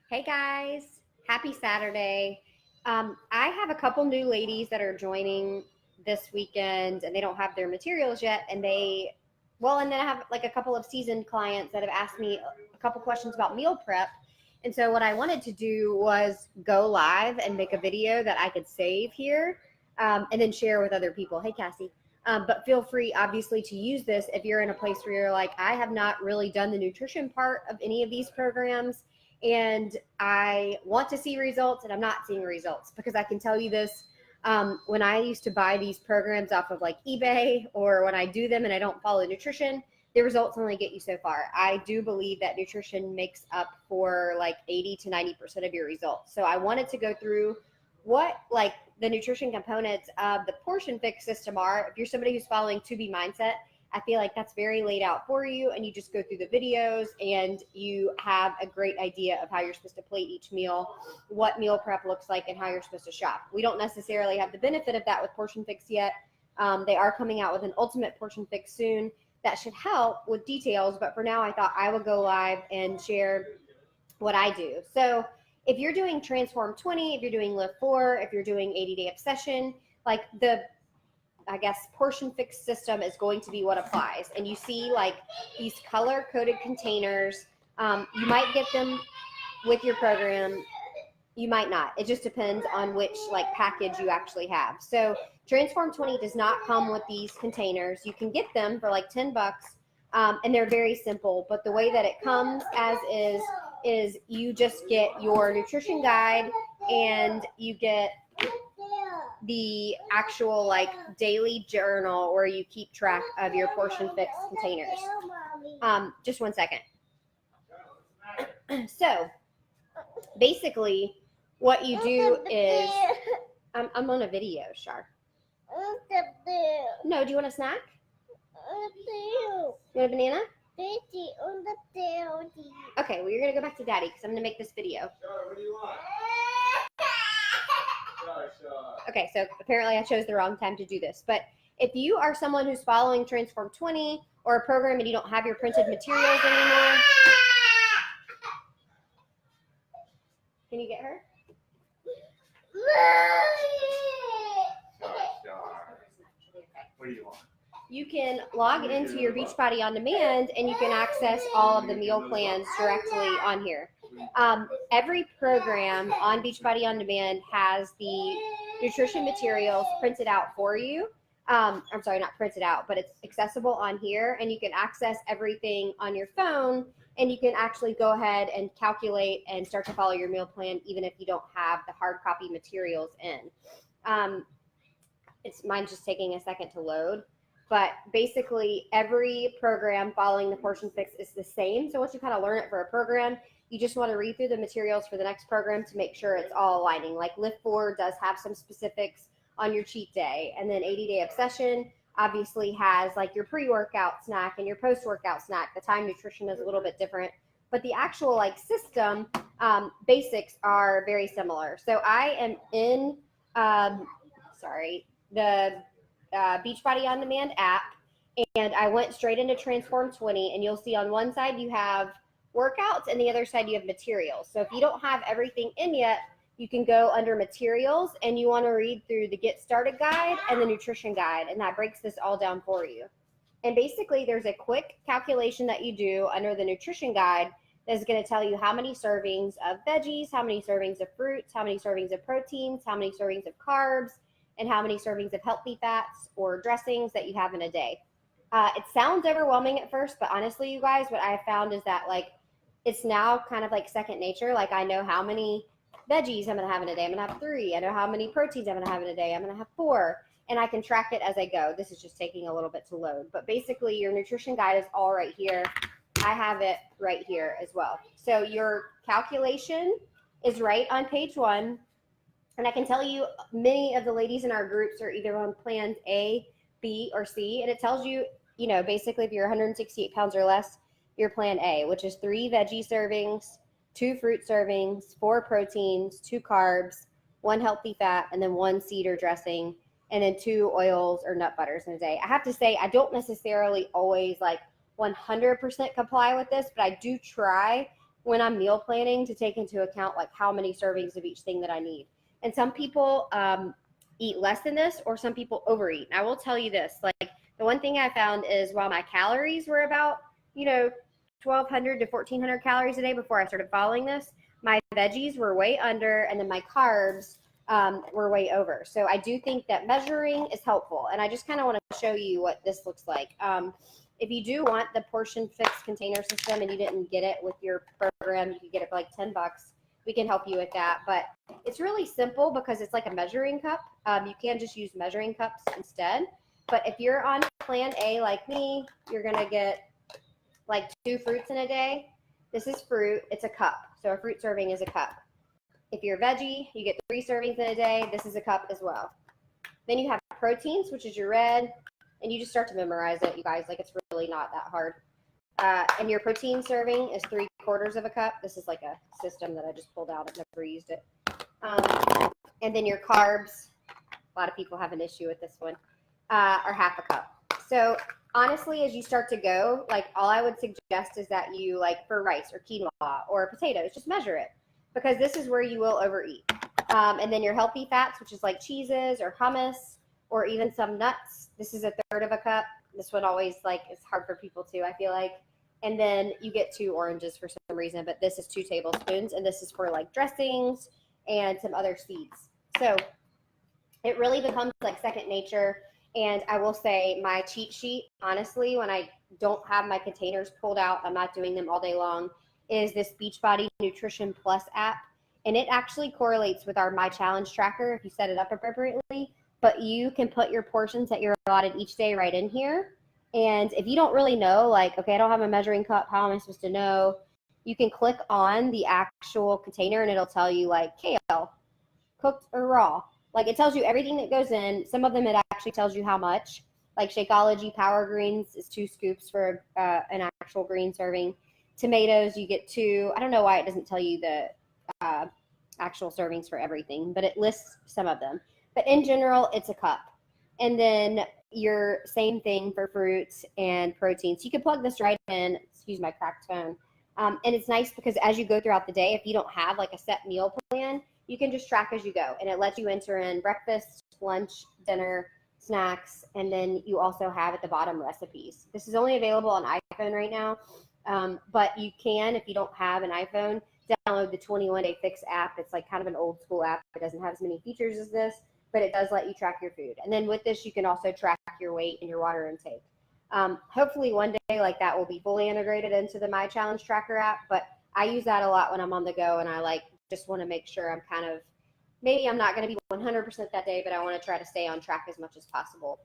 Hey guys, happy Saturday. I have a couple new ladies that are joining this weekend and they don't have their materials yet. And then I have like a couple of seasoned clients that have asked me a couple questions about meal prep. And so, what I wanted to do was go live and make a video that I could save here and then share with other people. Hey, Cassie. But feel free, obviously, to use this if you're in a place where you're like, I have not really done the nutrition part of any of these programs and I want to see results and I'm not seeing results because I can tell you this. When I used to buy these programs off of like eBay or when I do them and I don't follow nutrition, the results only get you so far. I do believe that nutrition makes up for like 80 to 90% of your results. So I wanted to go through what like the nutrition components of the portion fix system are. If you're somebody who's following 2B mindset, I feel like that's very laid out for you, and you just go through the videos and you have a great idea of how you're supposed to plate each meal, what meal prep looks like, and how you're supposed to shop. We don't necessarily have the benefit of that with Portion Fix yet. They are coming out with an ultimate Portion Fix soon that should help with details, but for now, I thought I would go live and share what I do. So if you're doing Transform 20, if you're doing Live 4, if you're doing 80-day obsession, like the portion fix system is going to be what applies. And you see like these color coded containers. You might get them with your program. You might not. It just depends on which like package you actually have. So Transform 20 does not come with these containers. You can get them for like $10. And they're very simple, but the way that it comes as is you just get your nutrition guide and you get the actual like daily journal where you keep track of your portion fix containers. Just 1 second. So basically what you do is I'm on a video, Shar. No, do you want a snack? You want a banana? Okay, well, you're going to go back to Daddy because I'm going to make this video. What do you want? Okay, so apparently I chose the wrong time to do this. But if you are someone who's following Transform 20 or a program and you don't have your printed materials anymore, can you get her? What do you want? You can log into your Beachbody On Demand and you can access all of the meal plans directly on here. Every program on Beachbody On Demand has the nutrition materials printed out for you. I'm sorry, not printed out, but it's accessible on here, and you can access everything on your phone, and you can actually go ahead and calculate and start to follow your meal plan even if you don't have the hard copy materials in. Mine's just taking a second to load. But basically, every program following the portion fix is the same. So once you kind of learn it for a program, you just want to read through the materials for the next program to make sure it's all aligning. Like Lift 4 does have some specifics on your cheat day. And then 80-day obsession obviously has like your pre-workout snack and your post-workout snack. The time nutrition is a little bit different. But the actual like system basics are very similar. So I am in, the Beachbody On Demand app, and I went straight into Transform 20, and you'll see on one side you have workouts and the other side you have materials. So if you don't have everything in yet, you can go under materials and you want to read through the get started guide and the nutrition guide, and that breaks this all down for you. And basically there's a quick calculation that you do under the nutrition guide that's going to tell you how many servings of veggies, how many servings of fruits, how many servings of proteins, how many servings of carbs, and how many servings of healthy fats or dressings that you have in a day. It sounds overwhelming at first, but honestly, you guys, what I found is that like it's now kind of like second nature. Like I know how many veggies I'm going to have in a day. I'm going to have 3. I know how many proteins I'm going to have in a day. I'm going to have 4. And I can track it as I go. This is just taking a little bit to load. But basically, your nutrition guide is all right here. I have it right here as well. So your calculation is right on page 1. And I can tell you many of the ladies in our groups are either on plans A, B, or C. And it tells you, you know, basically if you're 168 pounds or less, you're plan A, which is 3 veggie servings, 2 fruit servings, 4 proteins, 2 carbs, 1 healthy fat, and then 1 seed or dressing, and then 2 oils or nut butters in a day. I have to say, I don't necessarily always like 100% comply with this, but I do try when I'm meal planning to take into account like how many servings of each thing that I need. And some people eat less than this, or some people overeat. And I will tell you this, like the one thing I found is while my calories were about, 1,200 to 1,400 calories a day before I started following this, my veggies were way under, and then my carbs were way over. So I do think that measuring is helpful. And I just kind of want to show you what this looks like. If you do want the Portion Fix container system and you didn't get it with your program, you can get it for like $10. We can help you with that. But it's really simple because it's like a measuring cup. You can just use measuring cups instead. But if you're on plan A like me, you're going to get like 2 fruits in a day. This is fruit. It's a cup. So a fruit serving is a cup. If you're veggie, you get 3 servings in a day. This is a cup as well. Then you have proteins, which is your red. And you just start to memorize it, you guys. Like, it's really not that hard. And your protein serving is 3/4 of a cup. This is like a system that I just pulled out. I've never used it. And then your carbs, a lot of people have an issue with this one, are 1/2 a cup. So honestly, as you start to go, like all I would suggest is that you, like for rice or quinoa or potatoes, just measure it, because this is where you will overeat. And then your healthy fats, which is like cheeses or hummus or even some nuts. This is 1/3 of a cup. This one always like is hard for people too, I feel like. And then you get 2 oranges for some reason, but this is 2 tablespoons, and this is for like dressings and some other seeds. So it really becomes like second nature. And I will say my cheat sheet, honestly, when I don't have my containers pulled out, I'm not doing them all day long, is this Beachbody Nutrition Plus app. And it actually correlates with our My Challenge tracker if you set it up appropriately. But you can put your portions that you're allotted each day right in here. And if you don't really know, like, okay, I don't have a measuring cup, how am I supposed to know? You can click on the actual container and it'll tell you like kale, cooked or raw. Like it tells you everything that goes in. Some of them it actually tells you how much. Like Shakeology Power Greens is 2 scoops for an actual green serving. Tomatoes, you get 2. I don't know why it doesn't tell you the actual servings for everything, but it lists some of them. But in general, it's a cup. And then your same thing for fruits and proteins. You can plug this right in. Excuse my cracked phone. And it's nice because as you go throughout the day, if you don't have like a set meal plan, you can just track as you go. And it lets you enter in breakfast, lunch, dinner, snacks, and then you also have at the bottom recipes. This is only available on iPhone right now, but you can, if you don't have an iPhone, download the 21 Day Fix app. It's like kind of an old school app. It doesn't have as many features as this, but it does let you track your food. And then with this, you can also track your weight and your water intake. Hopefully one day like that will be fully integrated into the My Challenge Tracker app, but I use that a lot when I'm on the go, and I like just want to make sure I'm kind of, maybe I'm not going to be 100% that day, but I want to try to stay on track as much as possible.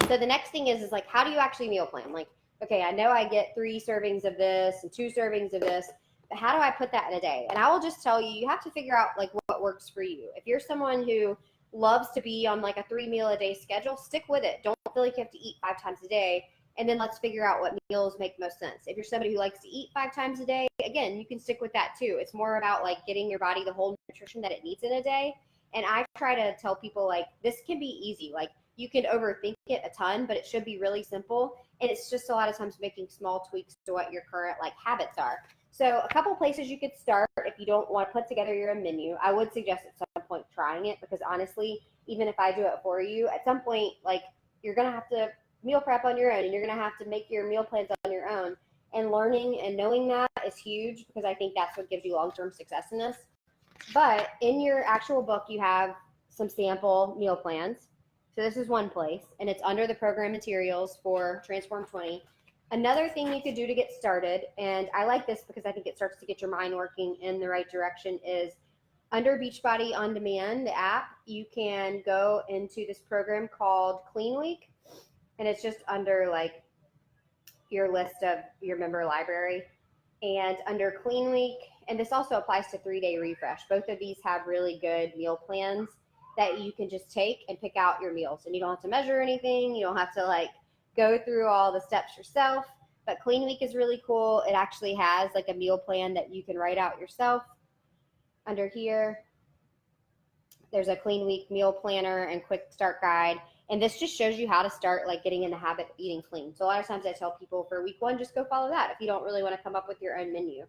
So the next thing is like, how do you actually meal plan? Like, okay, I know I get 3 servings of this and 2 servings of this, but how do I put that in a day? And I will just tell you, you have to figure out like what works for you. If you're someone who loves to be on like a 3 meal a day schedule, stick with it. Don't feel like you have to eat 5 times a day. And then let's figure out what meals make most sense. If you're somebody who likes to eat 5 times a day, again, you can stick with that too. It's more about like getting your body the whole nutrition that it needs in a day. And I try to tell people like this can be easy. Like you can overthink it a ton, but it should be really simple. And it's just a lot of times making small tweaks to what your current like habits are. So a couple places you could start if you don't want to put together your own menu. I would suggest at some point trying it, because honestly, even if I do it for you, at some point, like you're going to have to meal prep on your own, and you're going to have to make your meal plans on your own. And learning and knowing that is huge, because I think that's what gives you long-term success in this. But in your actual book, you have some sample meal plans. So this is one place, and it's under the program materials for Transform 20. Another thing you could do to get started, and I like this because I think it starts to get your mind working in the right direction, is under Beachbody On Demand, the app, you can go into this program called Clean Week. And it's just under like your list of your member library. And under Clean Week, and this also applies to 3-Day Refresh. Both of these have really good meal plans that you can just take and pick out your meals. And you don't have to measure anything. You don't have to like go through all the steps yourself. But Clean Week is really cool. It actually has like a meal plan that you can write out yourself. Under here, there's a Clean Week meal planner and quick start guide. And this just shows you how to start like getting in the habit of eating clean. So a lot of times I tell people for week 1, just go follow that if you don't really want to come up with your own menu.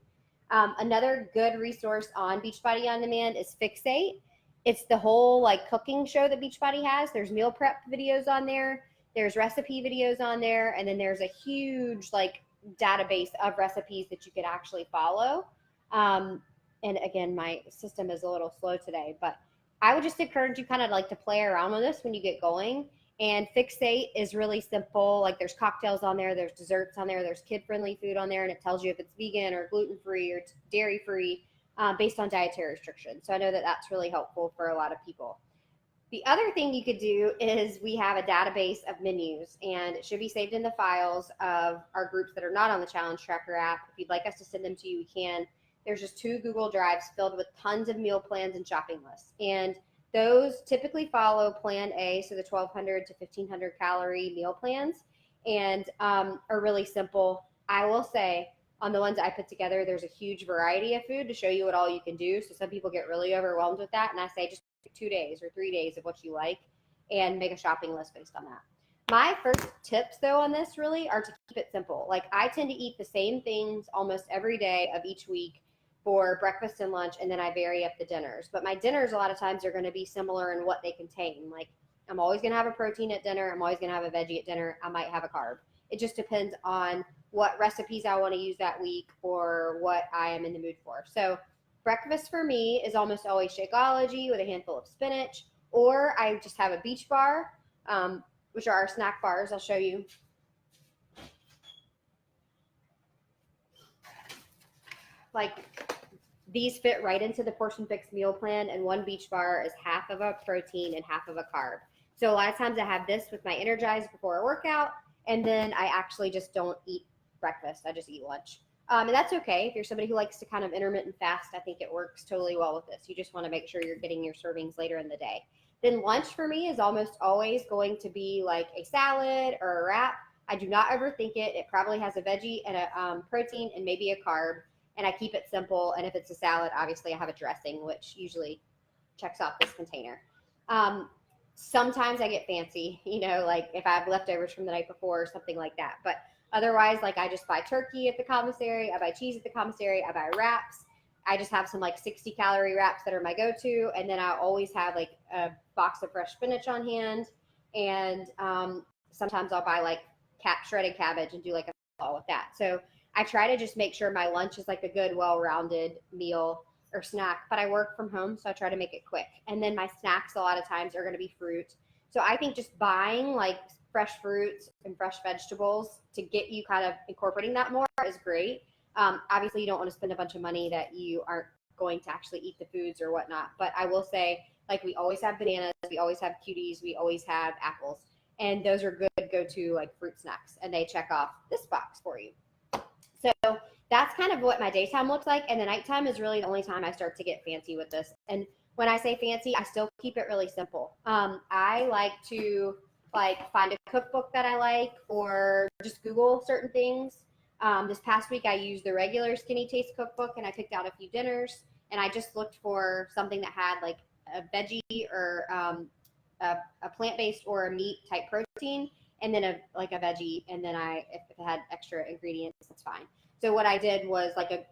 Another good resource on Beachbody On Demand is Fixate. It's the whole like cooking show that Beachbody has. There's meal prep videos on there. There's recipe videos on there. And then there's a huge like database of recipes that you could actually follow. And again, my system is a little slow today, but I would just encourage you kind of like to play around with this when you get going. And Fixate is really simple. Like there's cocktails on there, there's desserts on there, there's kid-friendly food on there, and it tells you if it's vegan or gluten-free or dairy-free based on dietary restrictions. So I know that that's really helpful for a lot of people. The other thing you could do is we have a database of menus, and it should be saved in the files of our groups that are not on the Challenge Tracker app. If you'd like us to send them to you, we can. There's just 2 Google Drives filled with tons of meal plans and shopping lists. And those typically follow Plan A, so the 1,200 to 1,500 calorie meal plans, and are really simple. I will say on the ones I put together, there's a huge variety of food to show you what all you can do. So some people get really overwhelmed with that, and I say just 2 days or 3 days of what you like and make a shopping list based on that. My first tips though on this really are to keep it simple. Like I tend to eat the same things almost every day of each week for breakfast and lunch, and then I vary up the dinners. But my dinners a lot of times are going to be similar in what they contain. Like I'm always going to have a protein at dinner. I'm always going to have a veggie at dinner. I might have a carb. It just depends on what recipes I want to use that week or what I am in the mood for. So breakfast for me is almost always Shakeology with a handful of spinach, or I just have a Beach Bar, which are our snack bars. I'll show you. Like these fit right into the Portion Fix meal plan, and one Beach Bar is half of a protein and half of a carb. So a lot of times I have this with my Energize before a workout, and then I actually just don't eat breakfast. I just eat lunch. And that's okay. If you're somebody who likes to kind of intermittent fast, I think it works totally well with this. You just want to make sure you're getting your servings later in the day. Then lunch for me is almost always going to be like a salad or a wrap. I do not overthink it. It probably has a veggie and a protein and maybe a carb. And I keep it simple. And if it's a salad, obviously I have a dressing, which usually checks off this container. Sometimes I get fancy, like if I have leftovers from the night before or something like that. But otherwise, like I just buy turkey at the commissary, I buy cheese at the commissary, I buy wraps. I just have some like 60 calorie wraps that are my go-to. And then I always have like a box of fresh spinach on hand. And sometimes I'll buy like shredded cabbage and do like a slaw with that. So I try to just make sure my lunch is like a good, well-rounded meal or snack, but I work from home, so I try to make it quick. And then my snacks a lot of times are going to be fruit. So I think just buying like fresh fruits and fresh vegetables to get you kind of incorporating that more is great. Obviously, you don't want to spend a bunch of money that you aren't going to actually eat the foods or whatnot. But I will say, like we always have bananas, we always have cuties, we always have apples. And those are good go-to like fruit snacks, and they check off this box for you. So that's kind of what my daytime looks like. And the nighttime is really the only time I start to get fancy with this. And when I say fancy, I still keep it really simple. I like to like find a cookbook that I like or just Google certain things. This past week, I used the regular Skinny Taste cookbook, and I picked out a few dinners, and I just looked for something that had like a veggie or a plant-based or a meat type protein, and then a veggie, and then if it had extra ingredients, that's fine. So what I did was like a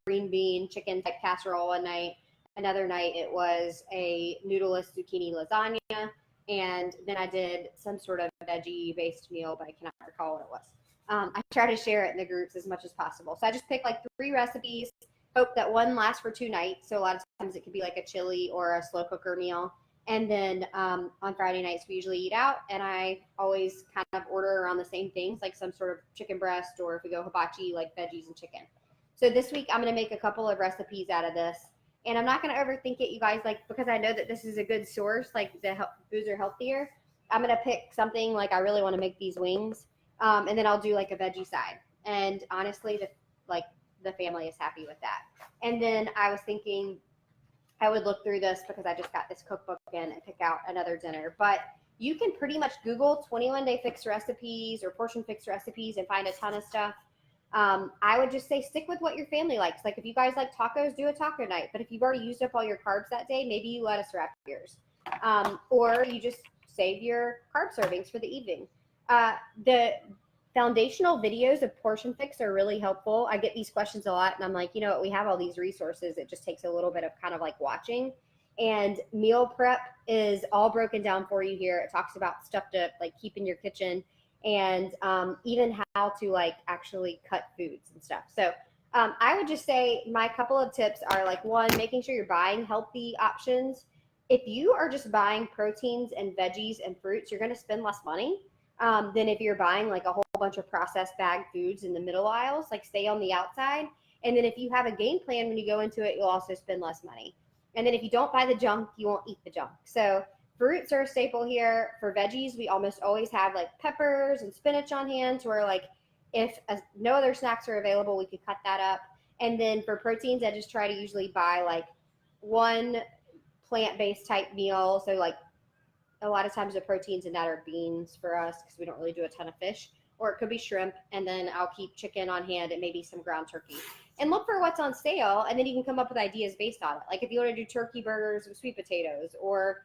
green bean chicken type casserole one night. Another night it was a noodleless zucchini lasagna, and then I did some sort of veggie based meal, but I cannot recall what it was. I try to share it in the groups as much as possible. So I just pick like 3 recipes, hope that one lasts for 2 nights. So a lot of times it could be like a chili or a slow cooker meal. And then on Friday nights, we usually eat out, and I always kind of order around the same things, like some sort of chicken breast, or if we go hibachi, like veggies and chicken. So this week, I'm going to make a couple of recipes out of this, and I'm not going to overthink it, you guys, like because I know that this is a good source, like the foods are healthier. I'm going to pick something like I really want to make these wings, and then I'll do like a veggie side. And honestly, the family is happy with that. And then I was thinking I would look through this because I just got this cookbook in and pick out another dinner. But you can pretty much Google 21-day fix recipes or portion fix recipes and find a ton of stuff. I would just say stick with what your family likes. Like if you guys like tacos, do a taco night. But if you've already used up all your carbs that day, maybe you lettuce wrap yours. Or you just save your carb servings for the evening. The Foundational videos of Portion Fix are really helpful. I get these questions a lot, and I'm like, you know what, we have all these resources. It just takes a little bit of kind of like watching. And meal prep is all broken down for you here. It talks about stuff to like keep in your kitchen, and even how to like actually cut foods and stuff. So I would just say my couple of tips are like, one, making sure you're buying healthy options. If you are just buying proteins and veggies and fruits, you're going to spend less money than if you're buying like a whole bunch of processed bagged foods in the middle aisles. Like, stay on the outside. And then if you have a game plan when you go into it, you'll also spend less money. And then if you don't buy the junk, you won't eat the junk. So fruits are a staple here. For veggies, we almost always have like peppers and spinach on hand, to where like if no other snacks are available, we could cut that up. And then for proteins, I just try to usually buy like one plant-based type meal. So like a lot of times the proteins in that are beans for us, because we don't really do a ton of fish, or it could be shrimp. And then I'll keep chicken on hand and maybe some ground turkey, and look for what's on sale. And then you can come up with ideas based on it. Like if you want to do turkey burgers with sweet potatoes, or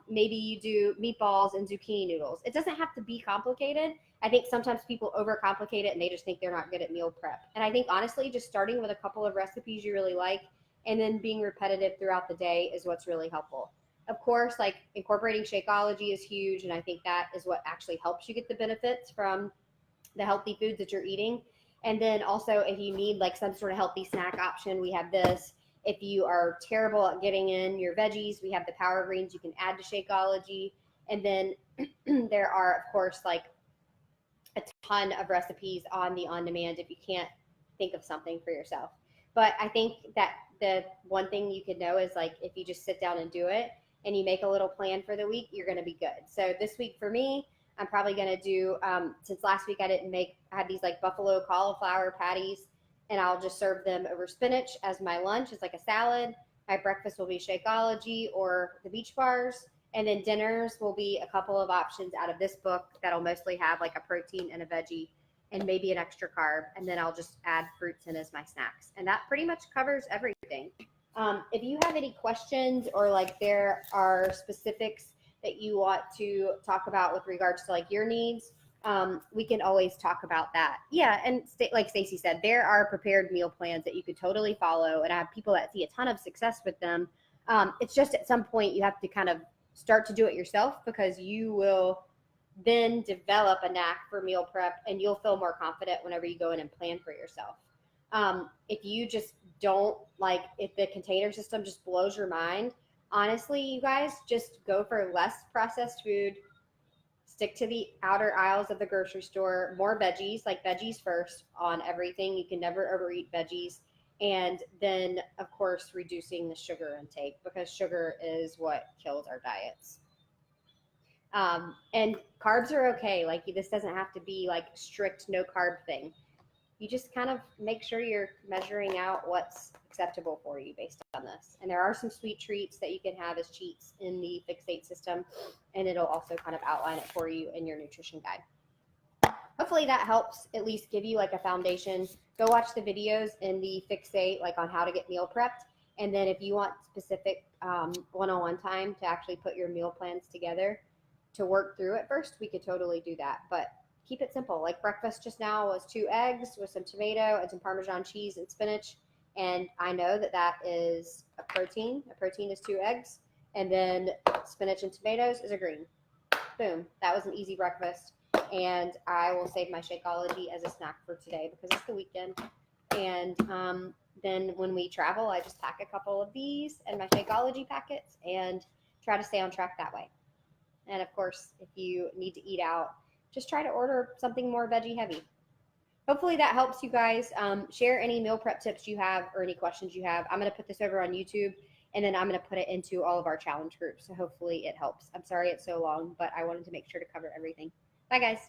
maybe you do meatballs and zucchini noodles. It doesn't have to be complicated. I think sometimes people overcomplicate it and they just think they're not good at meal prep. And I think honestly, just starting with a couple of recipes you really like and then being repetitive throughout the day is what's really helpful. Of course, like incorporating Shakeology is huge, and I think that is what actually helps you get the benefits from the healthy foods that you're eating. And then also, if you need like some sort of healthy snack option, we have this. If you are terrible at getting in your veggies, we have the Power Greens you can add to Shakeology. And then there are, of course, like a ton of recipes on the on-demand if you can't think of something for yourself. But I think that the one thing you could know is like, if you just sit down and do it and you make a little plan for the week, you're going to be good. So this week for me, I'm probably going to do, since last week I had these like buffalo cauliflower patties, and I'll just serve them over spinach as my lunch. It's like a salad. My breakfast will be Shakeology or the beach bars. And then dinners will be a couple of options out of this book that'll mostly have like a protein and a veggie and maybe an extra carb. And then I'll just add fruits in as my snacks. And that pretty much covers everything. If you have any questions, or like there are specifics that you want to talk about with regards to like your needs, we can always talk about that. Yeah, and like Stacy said, there are prepared meal plans that you could totally follow, and I have people that see a ton of success with them. It's just at some point you have to kind of start to do it yourself, because you will then develop a knack for meal prep, and you'll feel more confident whenever you go in and plan for yourself. If you just don't like, if the container system just blows your mind, honestly, you guys, just go for less processed food. Stick to the outer aisles of the grocery store. More veggies, like veggies first on everything. You can never overeat veggies. And then, of course, reducing the sugar intake, because sugar is what kills our diets. And carbs are okay. Like, this doesn't have to be like strict no carb thing. You just kind of make sure you're measuring out what's acceptable for you based on this. And there are some sweet treats that you can have as cheats in the Fixate system, and it'll also kind of outline it for you in your nutrition guide. Hopefully that helps at least give you like a foundation. Go watch the videos in the Fixate, like on how to get meal prepped. And then if you want specific one-on-one time to actually put your meal plans together to work through it first, we could totally do that. But keep it simple. Like breakfast just now was 2 eggs with some tomato and some Parmesan cheese and spinach. And I know that that is a protein. A protein is 2 eggs. And then spinach and tomatoes is a green. Boom. That was an easy breakfast. And I will save my Shakeology as a snack for today because it's the weekend. And then when we travel, I just pack a couple of these and my Shakeology packets and try to stay on track that way. And of course, if you need to eat out, just try to order something more veggie heavy. Hopefully that helps you guys. Share any meal prep tips you have or any questions you have. I'm going to put this over on YouTube, and then I'm going to put it into all of our challenge groups. So hopefully it helps. I'm sorry it's so long, but I wanted to make sure to cover everything. Bye, guys.